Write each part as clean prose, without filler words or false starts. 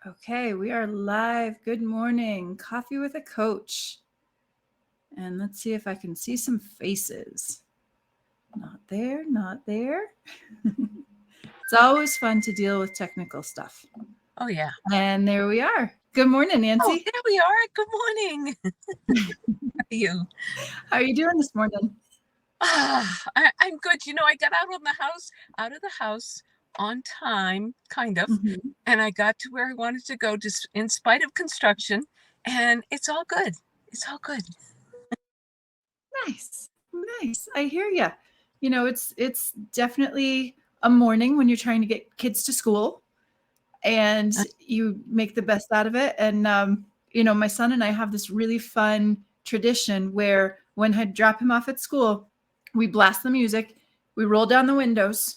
Okay, we are live. Good morning. Coffee with a Coach. And let's see if I can see some faces. Not there, not there. It's always fun to deal with technical stuff. Oh, yeah. And there we are. Good morning, Oh, Nancy. there we are. Good morning. How are you? How are you doing this morning? I'm good. I got out of the house on time, kind of, Mhm. and I got to where I wanted to go, just in spite of construction, and it's all good. It's all good. Nice. Nice. I hear you. It's definitely a morning when you're trying to get kids to school and Uh, you make the best out of it. And my son and I have this really fun tradition where when I drop him off at school, we blast the music, we roll down the windows,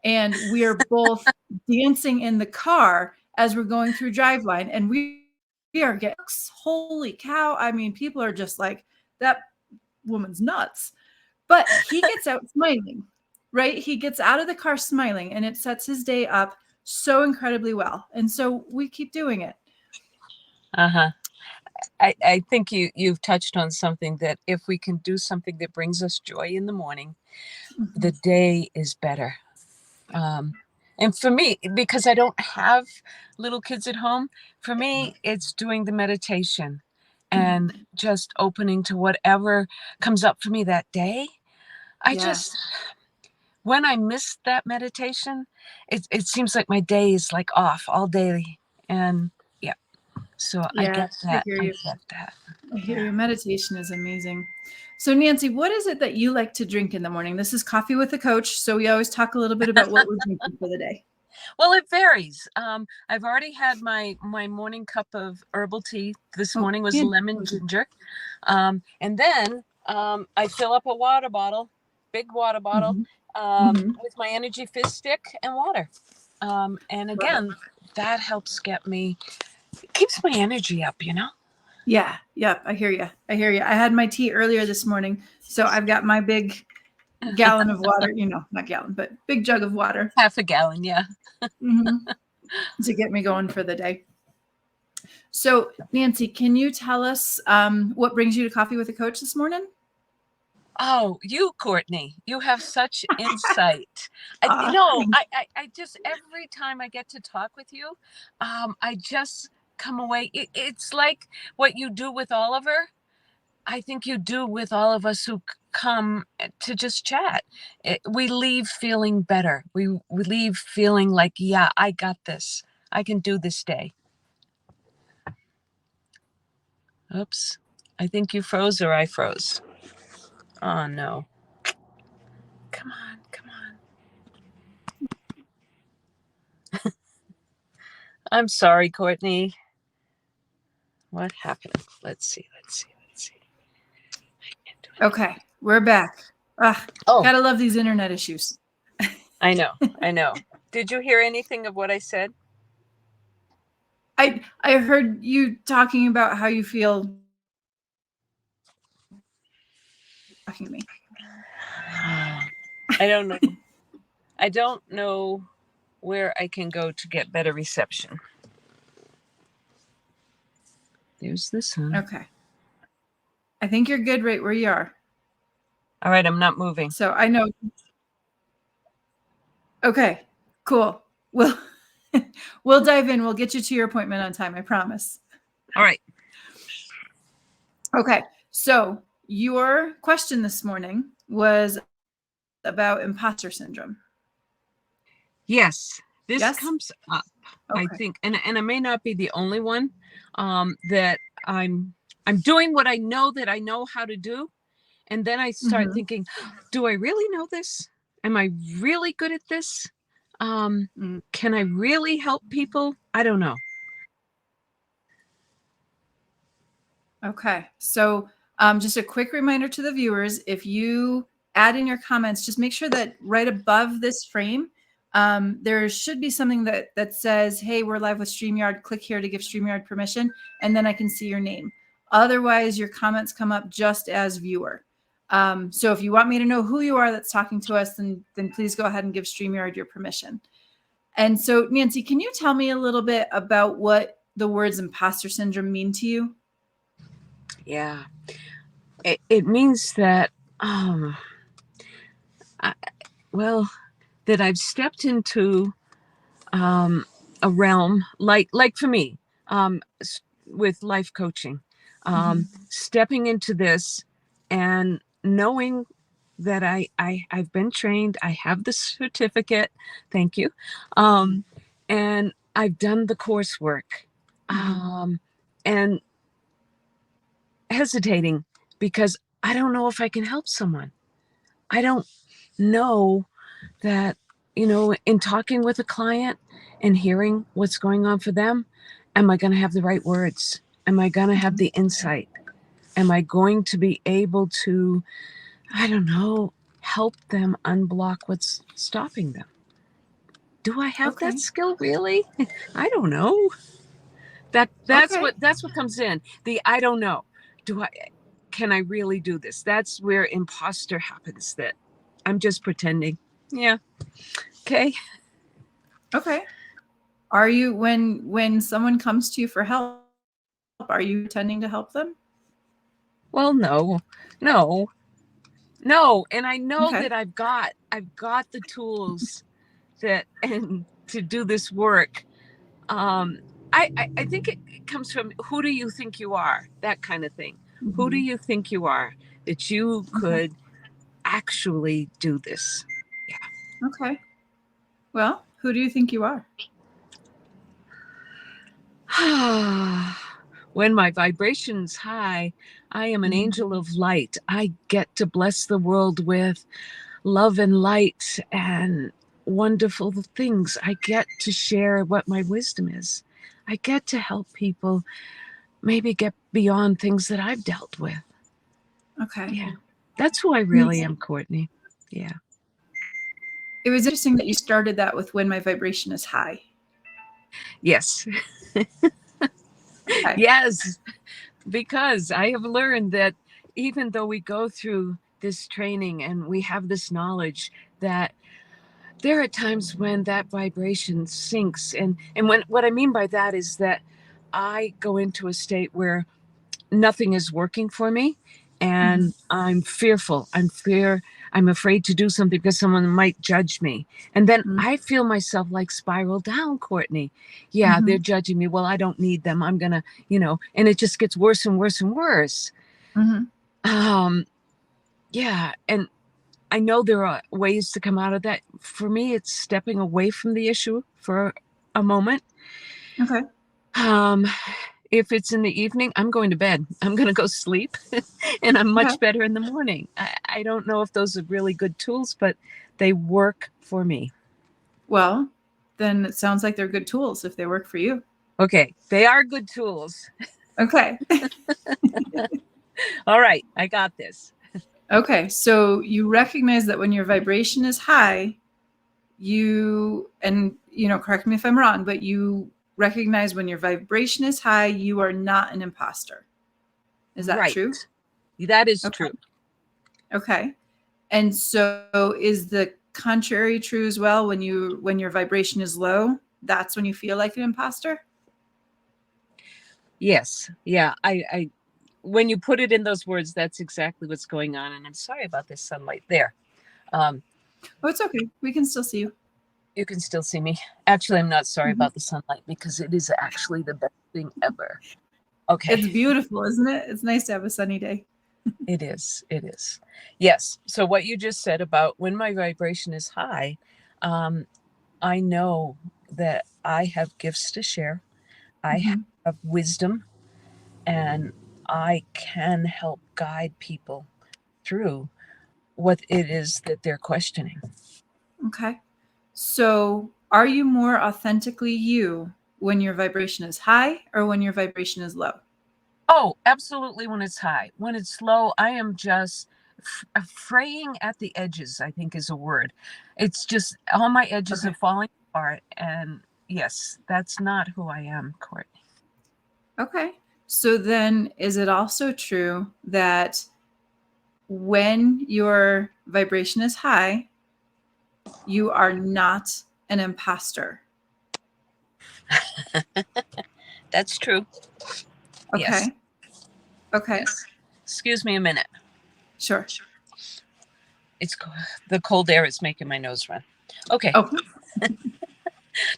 and we are both dancing in the car as we're going through driveline, and we are getting, holy cow! I mean, people are just like, that woman's nuts. But he gets out smiling, right? He gets out of the car smiling, and it sets his day up so incredibly well. And so we keep doing it. uh-huh. I think you've touched on something, that if we can do something that brings us joy in the morning, the Mhm. day is better. And for me, because I don't have little kids at home, for me, it's doing the meditation and Mhm. just opening to whatever comes up for me that day. I Yeah, just, when I miss that meditation, it seems like my day is like off all day. And yeah, so I yeah, get I that. hear I you. get that. I hear Yeah. you. Meditation is amazing. So, Nancy, what is it that you like to drink in the morning? This is Coffee with a Coach. So, we always talk a little bit about what we're drinking for the day. Well, it varies. I've already had my morning cup of herbal tea. This Oh, morning was Nancy. lemon ginger, and then I fill up a water bottle, big water bottle, Hmm. Hmm. with my energy fizz stick and water. And Love it. again, that helps keeps my energy up. Yeah, yep. I hear you. I hear you. I had my tea earlier this morning. So, I've got my big gallon of water, not gallon, but big jug of water, Half a gallon, yeah. hmm to get me going for the day. So, Nancy, can you tell us what brings you to Coffee with a Coach this morning? Oh, you, Courtney, you have such insight. Thanks. I just, every time I get to talk with you, I just come away. It's like what you do with Oliver. I think you do with all of us who come to just chat. We leave feeling better. We leave feeling like, yeah, I got this. I can do this day. Oops. I think you froze or I froze. Oh, no. Come on, come on. I'm sorry, Courtney. What happened? Let's see. I can't do Okay, we're back. Oh, Gotta love these internet issues. I know. Did you hear anything of what I said? I heard you talking about how you feel talking to me. I don't know. I don't know where I can go to get better reception. There's the sun. Okay, I think you're good right where you are. All right, I'm not moving. So I know. Okay, cool. We'll we'll dive in. We'll get you to your appointment on time. I promise. All right. Okay, so your question this morning was about imposter syndrome. Yes, this Yes. comes up, I Okay. think, and I may not be the only one, that I'm doing what I know that I know how to do, and then I start Mm-hmm. thinking, do I really know this? Am I really good at this? Um, Mm. can I really help people? I don't know. Okay. So, just a quick reminder to the viewers, if you add in your comments, just make sure that right above this frame, there should be something that says, "Hey, we're live with StreamYard. Click here to give StreamYard permission," and then I can see your name. Otherwise, your comments come up just as viewer. So if you want me to know who you are that's talking to us, then please go ahead and give StreamYard your permission. And so, Nancy, can you tell me a little bit about what the words imposter syndrome mean to you? Yeah. It means that, I, well, that I've stepped into a realm like for me, with life coaching, stepping into this and knowing that I've been trained, I have the certificate, thank you, and I've done the coursework, and hesitating because I don't know if I can help someone. I don't know that, in talking with a client and hearing what's going on for them, am I going to have the right words? Am I going to have the insight? Am I going to be able to, I don't know, help them unblock what's stopping them? Do I have that Okay. skill really? I don't know. That's Okay. what comes in. The I don't know. Do I can I really do this? That's where imposter happens, that I'm just pretending. Yeah. Okay. Okay. Are you, when someone comes to you for help, are you pretending to help them? Well, no. No. No, and I know Okay. that I've got the tools that and to do this work. Um I think it comes from, who do you think you are? That kind of thing. Who do Mhm. you think you are that you Okay. could actually do this? Okay. Well, who do you think you are? Yeah. When my vibration's high, I am an Mhm. angel of light. I get to bless the world with love and light and wonderful things. I get to share what my wisdom is. I get to help people maybe get beyond things that I've dealt with. Okay. Yeah. That's who I really am, Courtney. Yeah. It was interesting that you started that with when my vibration is high. Yes. Okay. Yes. Because I have learned that even though we go through this training and we have this knowledge, that there are times when that vibration sinks, and when what I mean by that is that I go into a state where nothing is working for me, Mhm. and I'm afraid to do something because someone might judge me, and then Mhm. I feel myself like spiral down, Courtney. Yeah, they're Mhm. judging me. Well, I don't need them. I'm gonna, and it just gets worse and worse and worse. Mhm. um yeah, and I know there are ways to come out of that. For me, it's stepping away from the issue for a moment. Okay. Um, if it's in the evening, I'm going to bed. I'm going to go sleep, and I'm Okay. much better in the morning. I don't know if those are really good tools, but they work for me. Well, then it sounds like they're good tools if they work for you. Okay, they are good tools. Okay. All right, I got this. Okay. So you recognize that when your vibration is high, and correct me if I'm wrong, but you recognize when your vibration is high, you are not an imposter. Is that Right. true? That is Okay. true. Okay. And so is the contrary true as well? When your vibration is low, that's when you feel like an imposter? Yes. Yeah. I when you put it in those words, that's exactly what's going on. And I'm sorry about this sunlight there. Um, Oh, it's okay. We can still see you. You can still see me. Actually, I'm not sorry Mhm. about the sunlight because it is actually the best thing ever. Okay. It's beautiful, isn't it? It's nice to have a sunny day. It is. It is. Yes. So, what you just said about when my vibration is high, um, I know that I have gifts to share. I Mhm. have wisdom, and I can help guide people through what it is that they're questioning. Okay. So, are you more authentically you when your vibration is high or when your vibration is low? Oh, absolutely when it's high. When it's low, I am just fraying at the edges, I think is a word. It's just all my edges Okay. are falling apart. And yes, that's not who I am, Courtney. Okay. So then is it also true that when your vibration is high, you are not an imposter? That's true. Yes. Okay. Okay. Yes. Excuse me a minute. Sure. It's the cold air is making my nose run. Okay. Oh,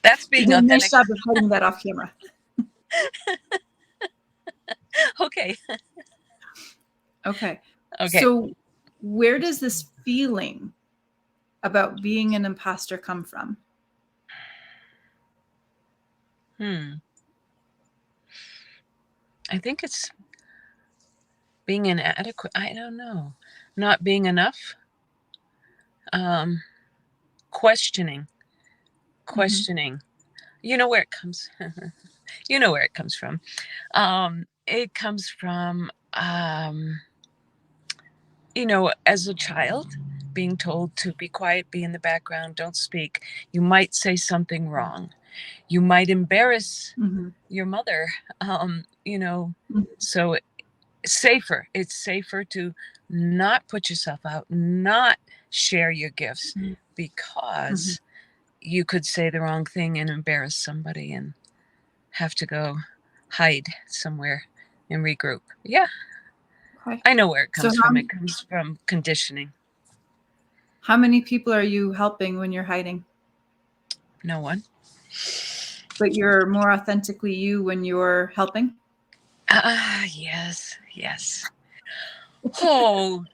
That's you being did a nice authentic. job of hiding that off camera. Okay. Okay. Okay. So where does this feeling about being an imposter come from? I think it's being inadequate. I don't know. Not being enough. Questioning. You know where it comes. You know where it comes from. It comes from, as a child, being told to be quiet, be in the background, don't speak. You might say something wrong. You might embarrass Mm-hmm. your mother. Mm-hmm. So it's safer to not put yourself out, not share your gifts, because you could say the wrong thing and embarrass somebody and have to go hide somewhere and regroup. Yeah, Okay. I know where it So comes from. It comes from conditioning. how many people are you helping when you're hiding? No one. But you're more authentically you when you're helping? Yes. Oh,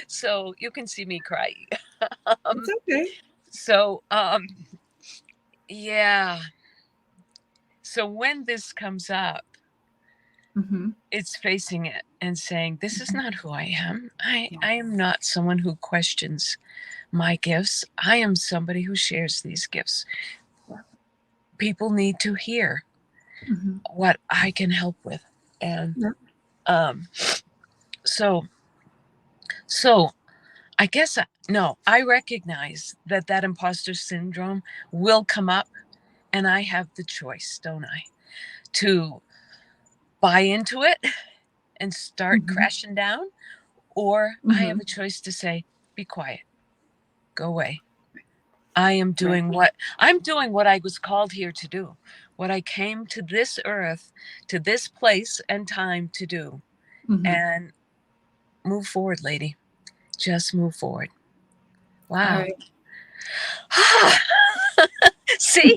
so you can see me cry. It's okay. So, yeah. So when this comes up, Mm-hmm. it's facing it and saying, this is not who I am. I Yeah. am not someone who questions my gifts. I am somebody who shares these gifts. People need to hear Mm-hmm. what I can help with. And Yeah. um, so I guess, no, I recognize that imposter syndrome will come up, and I have the choice, don't I, to buy into it and start Mm-hmm. crashing down, or I have Mm-hmm. a choice to say, be quiet, go away. I'm Right. doing what I was called here to do, what I came to this earth, to this place and time to do, Mm-hmm. and move forward, lady. Just move forward. All Wow. right. See,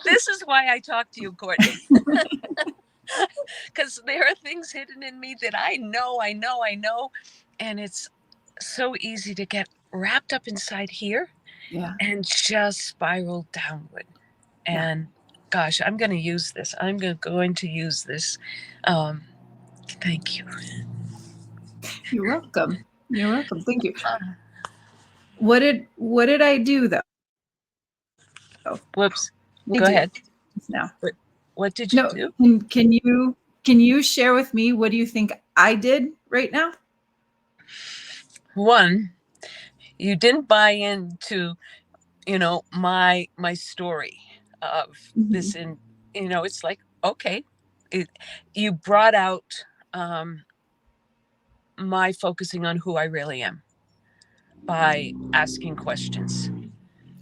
this is why I talk to you, Courtney, because there are things hidden in me that I know, and it's so easy to get wrapped up inside here Yeah. and just spiral downward. Yeah. And gosh, I'm going to use this. Going to use this. Um, thank you. You're welcome. You're welcome. Thank you. Uh, What did I do though? Whoops. What Go did I ahead. do now? What did you No, do? can you share with me what do you think I did right now? One, you didn't buy into, my story of Mm-hmm. this. And, it's like, okay, you brought out my focusing on who I really am by asking questions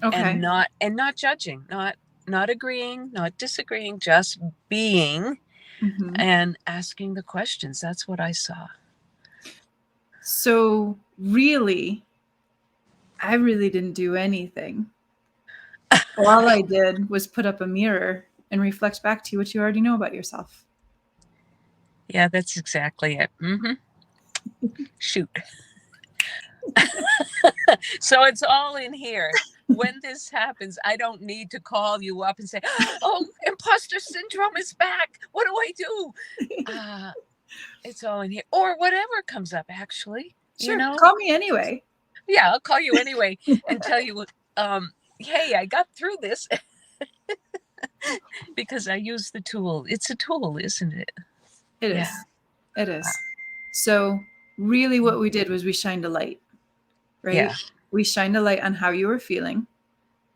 and Okay. not judging, not agreeing, not disagreeing, just being Mm-hmm. and asking the questions. That's what I saw. So really, I really didn't do anything. All I did was put up a mirror and reflect back to you what you already know about yourself. Yeah, that's exactly it. Shoot. So it's all in here. When this happens, I don't need to call you up and say, oh, imposter syndrome is back. What do I do? It's all in here. Or whatever comes up, actually. Sure, call me anyway. Yeah, I'll call you anyway and tell you, hey, I got through this because I used the tool. It's a tool, isn't it? It Yeah. is. It is. So really what we did was we shined a light, right? Yeah. We shined a light on how you were feeling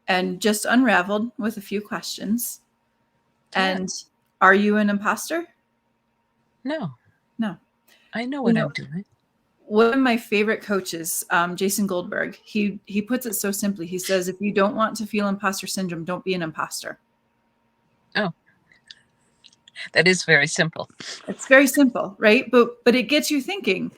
and just unraveled with a few questions. Yeah. And are you an imposter? No. No. I know what I'm doing. One of my favorite coaches, Jason Goldberg, he puts it so simply. He says, if you don't want to feel imposter syndrome, don't be an imposter. Oh, that is very simple. It's very simple, right? But it gets you thinking,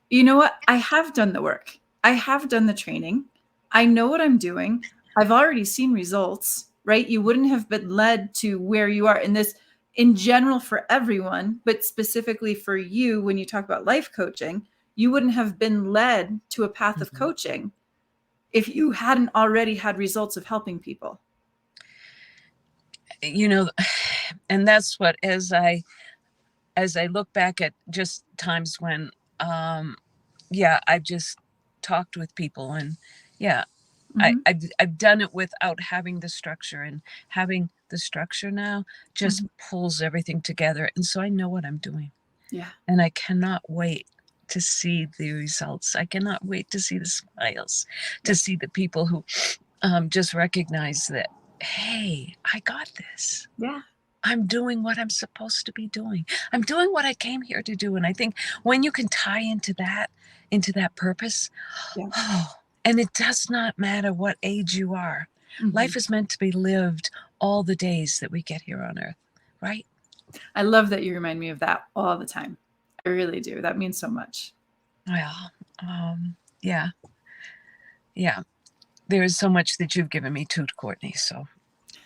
you know what? I have done the work. I have done the training. I know what I'm doing. I've already seen results, right? You wouldn't have been led to where you are in this in general for everyone, but specifically for you when you talk about life coaching, you wouldn't have been led to a path of Mhm. coaching if you hadn't already had results of helping people. You know, and that's what, as I look back at just times when, yeah, I've just talked with people, and yeah, Mm-hmm. I've done it without having the structure, and having the structure now just Mm-hmm. pulls everything together. And so I know what I'm doing, Yeah. and I cannot wait to see the results. I cannot wait to see the smiles, to Yep. see the people who just recognize that, hey, I got this. Yeah. I'm doing what I'm supposed to be doing. I'm doing what I came here to do. And I think when you can tie into that purpose, Yeah. oh, and it does not matter what age you are. Mm-hmm. Life is meant to be lived all the days that we get here on earth, right? I love that you remind me of that all the time. I really do. That means so much. Well, yeah, yeah. There is so much that you've given me too, Courtney. So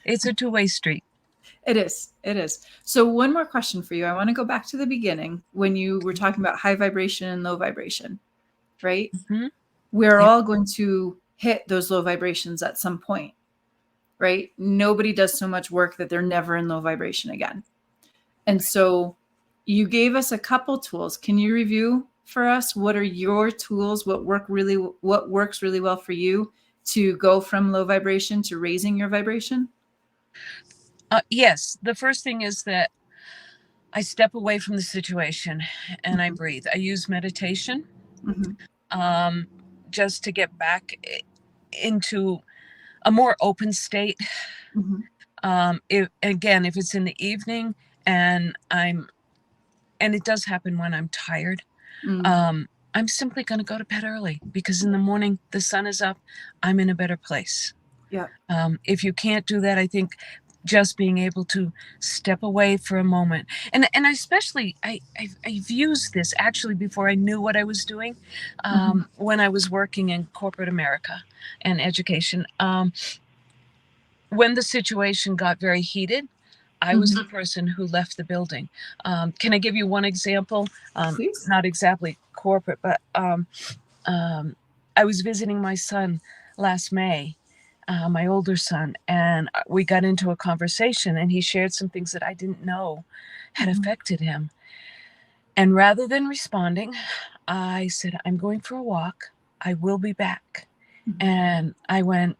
it's a two-way street. It is. It is. So, one more question for you. I want to go back to the beginning when you were talking about high vibration and low vibration, right? Hmm. We're Yep. all going to hit those low vibrations at some point, right? Nobody does so much work that they're never in low vibration again. And so, you gave us a couple tools. Can you review for us what are your tools? What works really well for you to go from low vibration to raising your vibration? Yes. The first thing is that I step away from the situation and I Mhm. breathe. I use meditation, Mhm. um, just to get back into a more open state. Mhm. If it's in the evening and and it does happen when I'm tired, Mm. um, I'm simply going to go to bed early, because in the morning the sun is up. I'm in a better place. Yeah. If you can't do that, I think just being able to step away for a moment, and I especially I've used this actually before I knew what I was doing, Mhm. when I was working in corporate America and education. When the situation got very heated, I was Mhm. the person who left the building. Can I give you one example? Please. Not exactly corporate, but um, I was visiting my son last May, my older son, and we got into a conversation, and he shared some things that I didn't know had Mhm. affected him. And rather than responding, I said, I'm going for a walk. I will be back. Mhm. And I went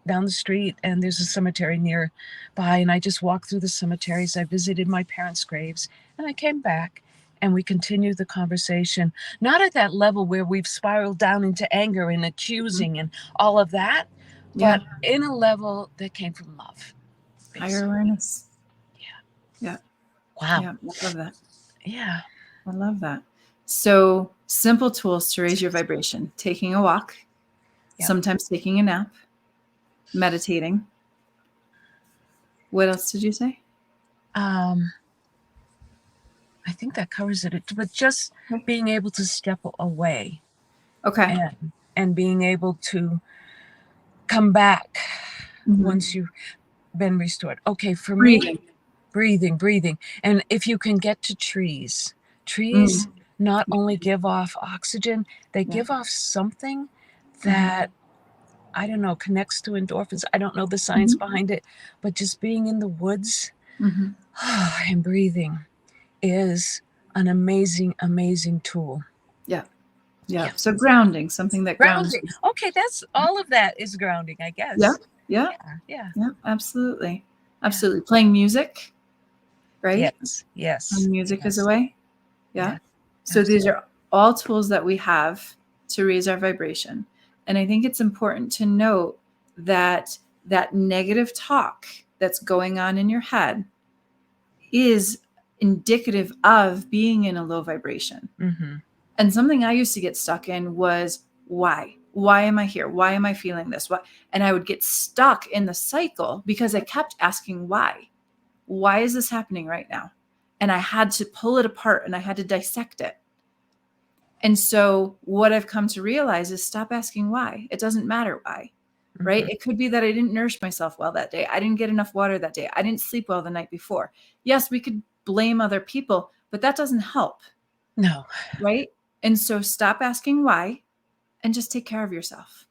down the street, and there's a cemetery nearby, and I just walked through the cemeteries. I visited my parents' graves, and I came back, and we continued the conversation, not at that level where we've spiraled down into anger and Mhm. accusing and all of that, Yeah. but in a level that came from love, Higher basically. awareness. Yeah. Yeah. Wow. Yeah. I love that. Yeah. I love that. So, simple tools to raise your vibration: taking a walk, Yep. sometimes taking a nap, meditating. What else did you say? um I think that covers it, but just Okay. being able to step away, Okay. and being able to come back Mhm. once you've been restored. Okay, for me, Breathing. breathing. And if you can get to trees, trees Mm. not only give off oxygen, they Yeah. give off something Mhm. that, I don't know, connects to endorphins. I don't know the science Mhm. behind it, but just being in the woods Mhm. and breathing is an amazing, amazing tool. Yeah. Yeah. Yeah. So, grounding, something that grounds Grounding. you. Okay, that's all of that is grounding, I Yeah. guess. Yeah. Yeah, yeah, Yeah. Absolutely. yeah. Absolutely. Playing music, right? Yes, yes, When music is yes, away. Yeah. yes, So these absolutely. are all tools that we have to raise our vibration. And I think it's important to note that that negative talk that's going on in your head is indicative of being in a low vibration. Mhm. And something I used to get stuck in was why? Why am I here? Why am I feeling this? Why? And I would get stuck in the cycle because I kept asking why. why is this happening right now? And I had to pull it apart and I had to dissect it. And so what I've come to realize is stop asking why. It doesn't matter why, right? Mhm. It could be that I didn't nourish myself well that day. I didn't get enough water that day. I didn't sleep well the night before. Yes, we could blame other people, but that doesn't help, No. right? And so stop asking why and just take care of yourself.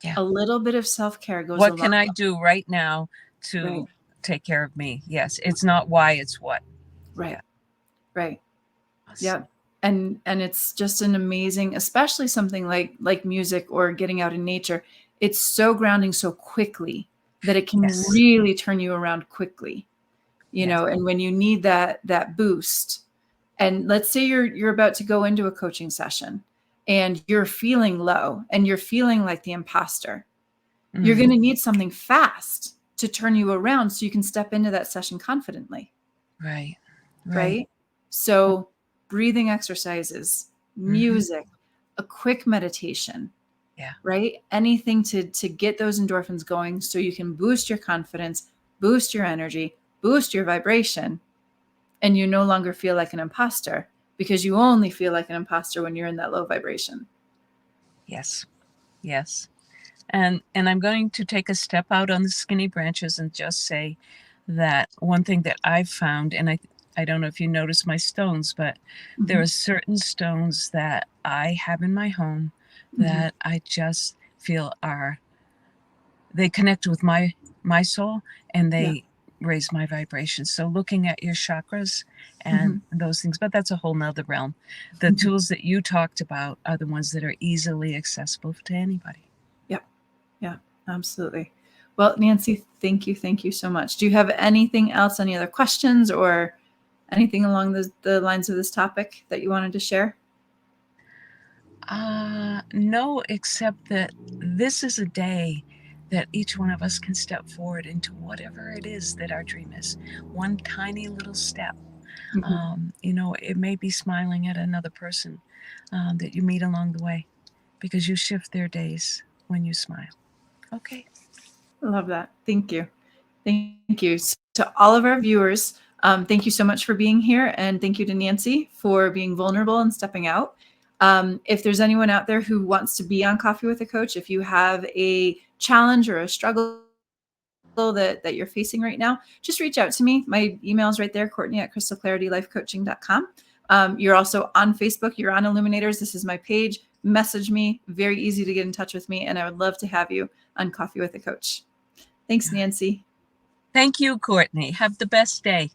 Yeah. A little bit of self-care goes a What long can I way. do right now Right, to take care of me? Yes. It's not why, it's what. right, Yeah. right. Awesome. Yep. And it's just an amazing, especially something like music or getting out in nature. It's so grounding so quickly that it can Yes. really turn you around quickly, Yes. and when you need that boost. And let's say you're about to go into a coaching session and you're feeling low and you're feeling like the imposter. You're Mm. going to need something fast to turn you around so you can step into that session confidently. Right. Right. Right? So breathing exercises, Mhm. music, a quick meditation, Yeah. right? Anything to get those endorphins going so you can boost your confidence, boost your energy, boost your vibration, and you no longer feel like an imposter because you only feel like an imposter when you're in that low vibration. Yes. Yes. And I'm going to take a step out on the skinny branches and just say that one thing that I've found, and I don't know if you notice my stones, but there Mhm, are certain stones that I have in my home mhm. that I just feel they connect with my soul, and Yeah. they raise my vibration. So looking at your chakras and Mhm, those things, but that's a whole nother realm. The mhm. tools that you talked about are the ones that are easily accessible to anybody. Yeah. Yeah, absolutely. Well, Nancy, thank you so much. Do you have anything else, any other questions or anything along the lines of this topic that you wanted to share? No, except that this is a day that each one of us can step forward into whatever it is that our dream is. One tiny little step. Mhm. It may be smiling at another person that you meet along the way, because you shift their days when you smile. Okay. I love that. Thank you. Thank you. To all of our viewers, thank you so much for being here. And thank you to Nancy for being vulnerable and stepping out. If there's anyone out there who wants to be on Coffee with a Coach, if you have a challenge or a struggle that you're facing right now, just reach out to me. My email is right there, Courtney at crystalclaritylifecoaching.com. You're also on Facebook. You're on Illuminators. This is my page. Message me. Very easy to get in touch with me. And I would love to have you on Coffee with a Coach. Thanks, Nancy. Thank you, Courtney. Have the best day.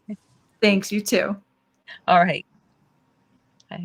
Thanks. You too. All right.